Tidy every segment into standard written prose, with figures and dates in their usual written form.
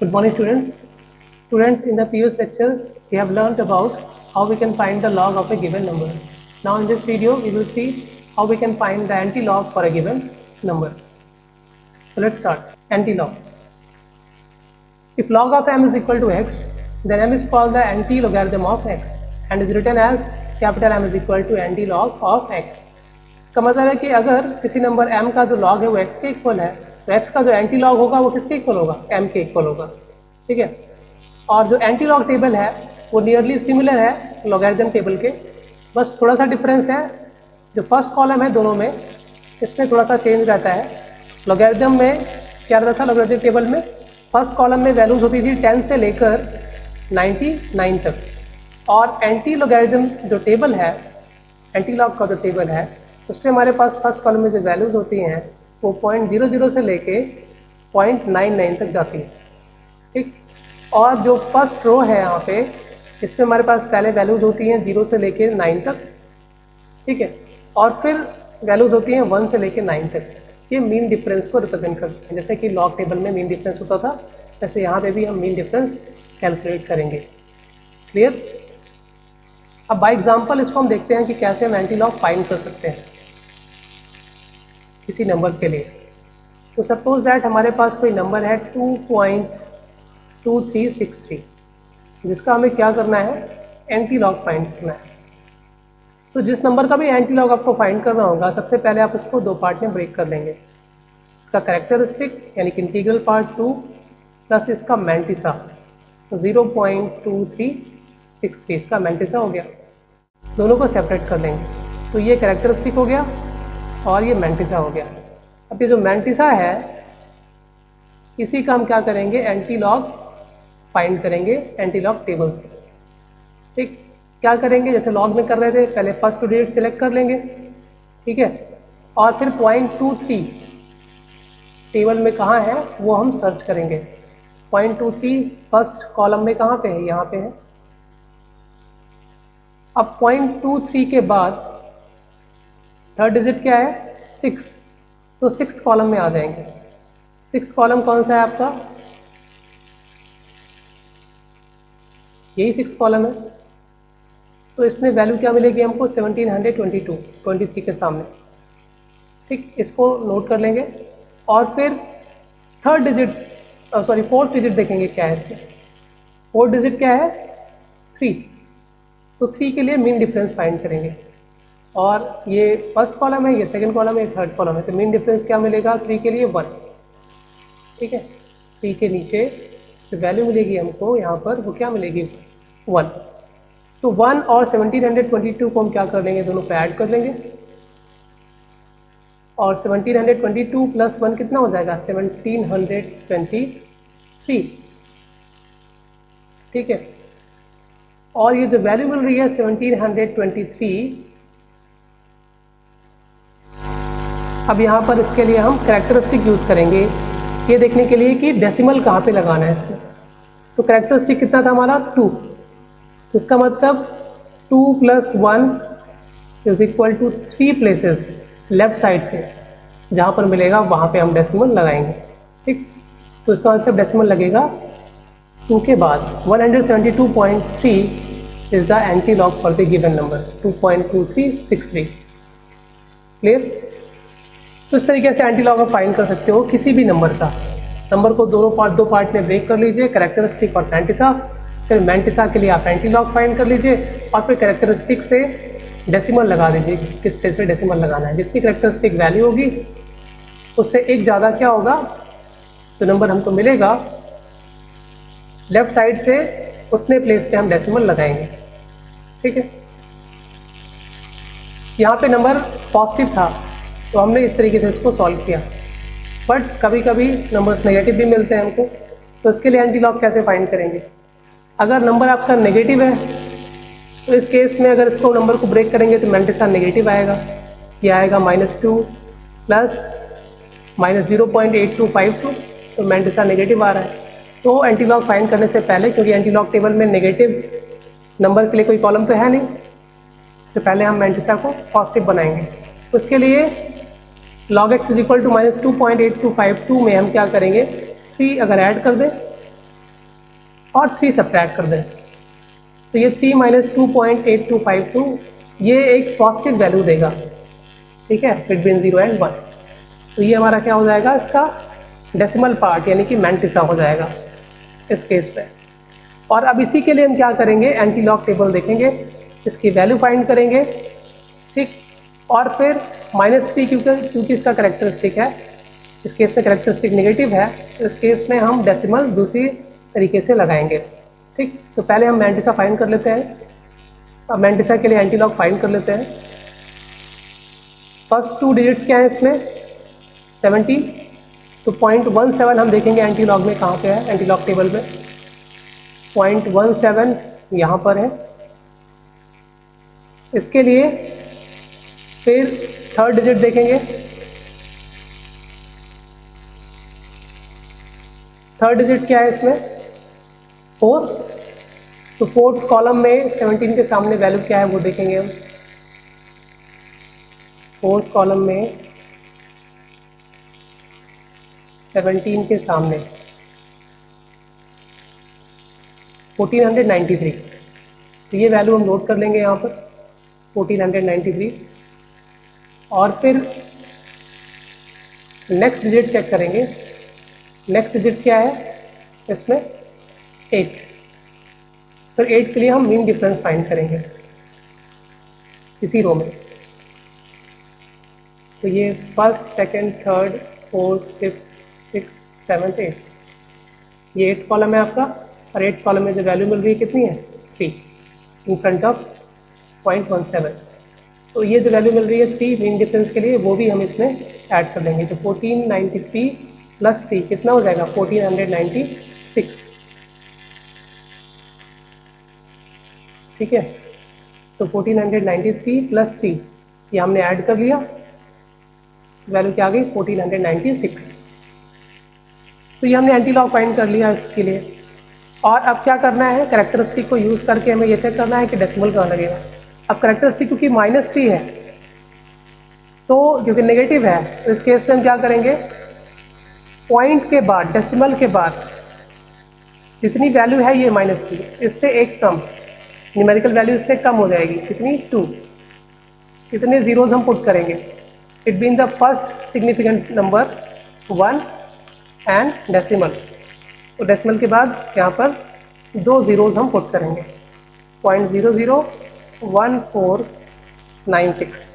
Good morning, students. Students, in the previous lecture, we have learned about how we can find the log of a given number. Now, in this video, we will see how we can find the anti-log for a given number. So, let's start. Anti-log. If log of m is equal to x, then m is called the anti-logarithm of x and is written as capital M is equal to anti-log of x. इसका मतलब है कि अगर किसी number m का जो log है वो x के इक्वल है, तो x का जो एंटी लॉग होगा वो किसके इक्वल होगा? m के इक्वल होगा, ठीक है। और जो एंटी लॉग टेबल है वो नियरली सिमिलर है लॉगरिथम टेबल के, बस थोड़ा सा डिफरेंस है। जो फर्स्ट कॉलम है दोनों में, इसमें थोड़ा सा चेंज रहता है। लॉगरिथम में क्या रहता था? लॉगरिथम टेबल में फर्स्ट कॉलम में वैल्यूज होती थी 10 से लेकर 99 तक, और एंटी लॉगरिथम जो टेबल है, एंटी लॉग का जो टेबल है, उसमें हमारे पास फर्स्ट कॉलम में जो वैल्यूज होती हैं वो 0.00 से लेके 0.99 तक जाती है, ठीक। और जो फर्स्ट रो है यहाँ पे, इसमें हमारे पास पहले वैल्यूज होती हैं 0 से लेके 9 तक, ठीक है, और फिर वैल्यूज होती हैं 1 से लेके 9 तक। ये मीन डिफरेंस को रिप्रेजेंट करते हैं। जैसे कि लॉग टेबल में मीन डिफरेंस होता था, वैसे यहाँ पे भी हम मीन डिफरेंस कैलकुलेट करेंगे। क्लियर? अब बाय एग्जांपल इसको हम देखते हैं कि कैसे हम एंटी लॉग फाइंड कर सकते हैं किसी नंबर के लिए। तो सपोज दैट हमारे पास कोई नंबर है 2.2363, जिसका हमें क्या करना है? एंटी लॉग फाइंड करना है। तो जिस नंबर का भी एंटी लॉग आपको फाइंड करना होगा, सबसे पहले आप उसको दो पार्ट में ब्रेक कर लेंगे। इसका कैरेक्टरिस्टिक यानी कि इंटीग्रल पार्ट 2 प्लस इसका मैंटिसा 0.2363, इसका मैंटिसा हो गया। दोनों को सेपरेट कर लेंगे, तो ये कैरेक्टरिस्टिक हो गया और ये मैंटिसा हो गया। अब ये जो मैंटिसा है, इसी का हम क्या करेंगे? एंटी लॉग फाइंड करेंगे एंटी लॉग टेबल से, ठीक। क्या करेंगे? जैसे लॉग में कर रहे थे, पहले फर्स्ट टू डिजिट सिलेक्ट कर लेंगे, ठीक है, और फिर 0.23 टेबल में कहाँ है वो हम सर्च करेंगे। 0.23 फर्स्ट कॉलम में कहाँ पे है? यहाँ पे है। अब 0.23 के बाद थर्ड डिजिट क्या है? 6, तो 6th कॉलम में आ जाएंगे। 6th कॉलम कौन सा है आपका? यही 6th कॉलम है। तो इसमें वैल्यू क्या मिलेगी हमको? 1722, 23 के सामने, ठीक। इसको नोट कर लेंगे और फिर थर्ड डिजिट फोर्थ डिजिट देखेंगे क्या है इसमें। फोर्थ डिजिट क्या है? 3, तो 3 के लिए मीन डिफरेंस फाइंड करेंगे। और ये फर्स्ट कॉलम है, ये सेकंड कॉलम है, ये थर्ड कॉलम है, तो मीन डिफरेंस क्या मिलेगा? 3 के लिए 1, ठीक है। 3 के नीचे जो वैल्यू मिलेगी हमको यहाँ पर, वो क्या मिलेगी? 1। तो 1 और 1722 को हम क्या कर लेंगे? दोनों को ऐड कर लेंगे, और 1722 प्लस 1 कितना हो जाएगा? 1723, ठीक है। और ये जो वैल्यू मिल रही है 1723, अब यहाँ पर इसके लिए हम कैरेक्टरिस्टिक यूज़ करेंगे ये देखने के लिए कि डेसिमल कहाँ पे लगाना है इसमें। तो कैरेक्टरिस्टिक कितना था हमारा? 2, तो इसका मतलब 2 + 1 is equal to 3 places left side से जहाँ पर मिलेगा वहाँ पे हम डेसिमल लगाएंगे, ठीक। तो इसका मतलब डेसिमल लगेगा 2 के बाद। 172.3 is the anti log for the given number 2.2363। Clear? तो इस तरीके से एंटी लॉग आप फाइंड कर सकते हो किसी भी नंबर का। नंबर को दो पार्ट में ब्रेक कर लीजिए, कैरेक्टरिस्टिक और मैंटिसा। फिर मैंटिसा के लिए आप एंटी लॉग फाइंड कर लीजिए और फिर कैरेक्टरिस्टिक से डेसिमल लगा दीजिए, किस प्लेस पे डेसिमल लगाना है। जितनी कैरेक्टरिस्टिक वैल्यू होगी उससे एक ज़्यादा क्या होगा? तो नंबर हमको मिलेगा लेफ्ट साइड से, उतने प्लेस पे हम डेसिमल लगाएंगे, ठीक है। यहाँ पे नंबर पॉजिटिव था तो हमने इस तरीके से इसको सॉल्व किया, बट कभी कभी नंबर्स नेगेटिव भी मिलते हैं हमको, तो इसके लिए एंटी लॉग कैसे फाइंड करेंगे? अगर नंबर आपका नेगेटिव है तो इस केस में अगर इसको नंबर को ब्रेक करेंगे तो मैंटिसा नेगेटिव आएगा। ये आएगा -2 प्लस -0.8252, तो मैंटिसा नेगेटिव आ रहा है। तो एंटी लॉग फाइंड करने से पहले, क्योंकि एंटी लॉग टेबल में नेगेटिव नंबर के लिए कोई कॉलम तो है नहीं, तो पहले हम मैंटिसा को पॉजिटिव बनाएंगे। उसके लिए log x = -2.8252 में हम क्या करेंगे? 3 अगर ऐड कर दें और 3 सब्ट्रैक्ट कर दें, तो ये 3 माइनस 2.8252 ये एक पॉजिटिव वैल्यू देगा, ठीक है, बिटवीन 0 एंड 1। तो ये हमारा क्या हो जाएगा, इसका डेसिमल पार्ट यानी कि मैंटिसा हो जाएगा इस केस पे। और अब इसी के लिए हम क्या करेंगे, एंटी लॉग टेबल देखेंगे, इसकी वैल्यू फाइंड करेंगे, ठीक। और फिर -3 क्योंकि इसका करेक्टरिस्टिक है, इस केस में करेक्टरिस्टिक नेगेटिव है, इस केस में हम डेसिमल दूसरी तरीके से लगाएंगे, ठीक। तो पहले हम मैंटिसा फाइंड कर लेते हैं। अब मैंटिसा के लिए एंटी लॉग फाइंड कर लेते हैं। फर्स्ट 2 डिजिट्स क्या है इसमें, 70, तो 0.17 हम देखेंगे एंटी लॉग में कहाँ पे है, एंटी लॉग टेबल में 0.17 यहाँ पर है। इसके लिए फिर थर्ड डिजिट देखेंगे, थर्ड डिजिट क्या है इसमें 4, तो फोर्थ कॉलम में 17 के सामने वैल्यू क्या है वो देखेंगे हम। फोर्थ कॉलम में 17 के सामने 1493, तो ये वैल्यू हम नोट कर लेंगे यहाँ पर 1493। और फिर नेक्स्ट डिजिट चेक करेंगे, नेक्स्ट डिजिट क्या है इसमें 8, फिर 8 के लिए हम मीन डिफरेंस फाइंड करेंगे इसी रो में। तो ये first, second, third, fourth, fifth, six, seventh, 8, ये 8th कॉलम है आपका। और 8th कॉलम में जो वैल्यू मिल रही है कितनी है 3 इन फ्रंट ऑफ 0.17। तो ये जो वैल्यू मिल रही है 3 मीन डिफरेंस के लिए, वो भी हम इसमें ऐड कर लेंगे। तो 1493 प्लस 3 कितना हो जाएगा 1496, ठीक है। तो 1493 प्लस 3 ये हमने ऐड कर लिया, वैल्यू क्या आ गई 1496। तो ये हमने एंटी लॉग फाइंड कर लिया इसके लिए। और अब क्या करना है, कैरेक्टरिस्टिक को यूज़ करके हमें ये चेक करना है कि डेसिमल कहाँ लगेगा। अब कैरेक्टरिस्टिक क्योंकि -3 है, तो क्योंकि नेगेटिव है, तो इस केस में हम क्या करेंगे, पॉइंट के बाद, डेसिमल के बाद जितनी वैल्यू है ये -3, इससे एक कम, न्यूमेरिकल वैल्यू इससे कम हो जाएगी, कितनी 2, कितने जीरोज हम पुट करेंगे, it been the first significant number 1 and decimal. तो डेसिमल के बाद यहाँ पर 2 जीरोज हम पुट करेंगे, 0.001496,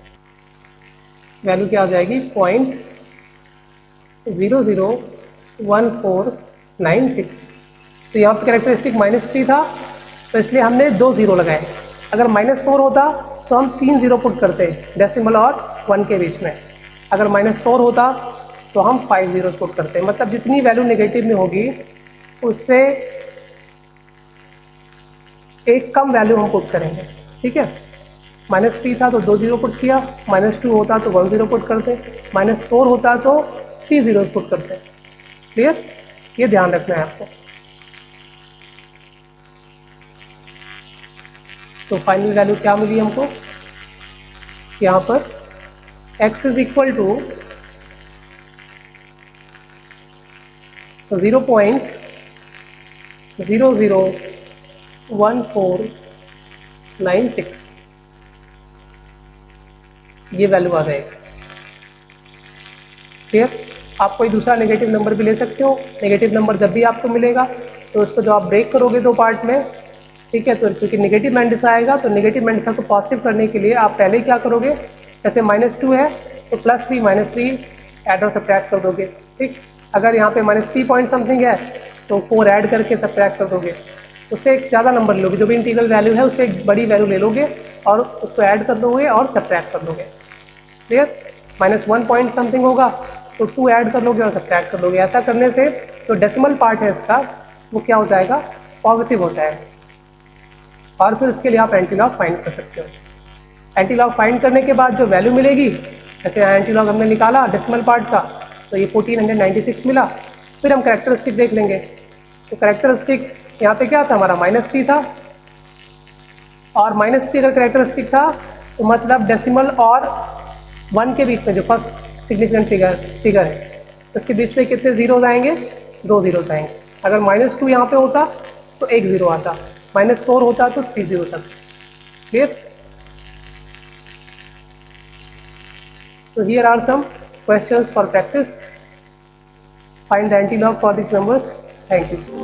वैल्यू क्या आ जाएगी 0.001496। तो यहाँ पर कैरेक्टरिस्टिक -3 था, तो इसलिए हमने 2 जीरो लगाए। अगर -4 होता तो हम 3 जीरो पुट करते डेसिमल और 1 के बीच में। अगर -4 होता तो हम 5 जीरो पुट करते, मतलब जितनी वैल्यू नेगेटिव में होगी उससे एक कम वैल्यू हम पुट करेंगे, ठीक है। -3 था तो 2 जीरो पुट किया, -2 होता तो 1 जीरो पुट करते, -4 होता तो 3 जीरो पुट करते। क्लियर, ये ध्यान रखना है आपको। तो फाइनल वैल्यू क्या मिली हमको, यहाँ पर x इज इक्वल टू 0.001496, ये वैल्यू आ जाएगी। क्लियर, आप कोई दूसरा नेगेटिव नंबर भी ले सकते हो। नेगेटिव नंबर जब भी आपको मिलेगा तो उसको जो आप ब्रेक करोगे 2 पार्ट में, ठीक है, तो क्योंकि नेगेटिव मैंटिसा आएगा, तो नेगेटिव मैंटिसा को पॉजिटिव करने के लिए आप पहले क्या करोगे, जैसे -2 है तो +3 -3 ऐड और सब्ट्रैक्ट कर दोगे, ठीक। अगर यहाँ पे -3 पॉइंट समथिंग है तो 4 ऐड करके सब्ट्रैक्ट कर दोगे, उससे एक ज़्यादा नंबर लोगे, जो भी इंटीग्रल वैल्यू है उससे एक बड़ी वैल्यू ले लोगे और उसको ऐड कर दोगे और सब्ट्रैक्ट कर दोगे। क्लियर, -1 पॉइंट समथिंग होगा तो 2 ऐड कर लोगे और सब्ट्रैक्ट कर लोगे। ऐसा करने से जो डेसिमल पार्ट है इसका वो क्या हो जाएगा, पॉजिटिव हो जाएगा। और फिर उसके लिए आप एंटी लॉग फाइंड कर सकते हो। एंटी लॉग फाइंड करने के बाद जो वैल्यू मिलेगी, जैसे एंटी लॉग हमने निकाला डेसिमल पार्ट का, तो ये 1496 मिला। फिर हम कैरेक्टरिस्टिक देख लेंगे। तो कैरेक्टरिस्टिक यहाँ पे क्या था हमारा, -3 था, और -3 अगर कैरेक्टरिस्टिक था तो मतलब डेसिमल और 1 के बीच में जो फर्स्ट सिग्निफिकेंट फिगर है उसके बीच में कितने जीरोज आएंगे, 2 जीरोज आएंगे। अगर -2 यहाँ पे होता तो तो एक जीरो आता, -4 होता तो 3 जीरो तक। Clear? So here are some questions for practice. Find the antilog for these numbers. Thank you.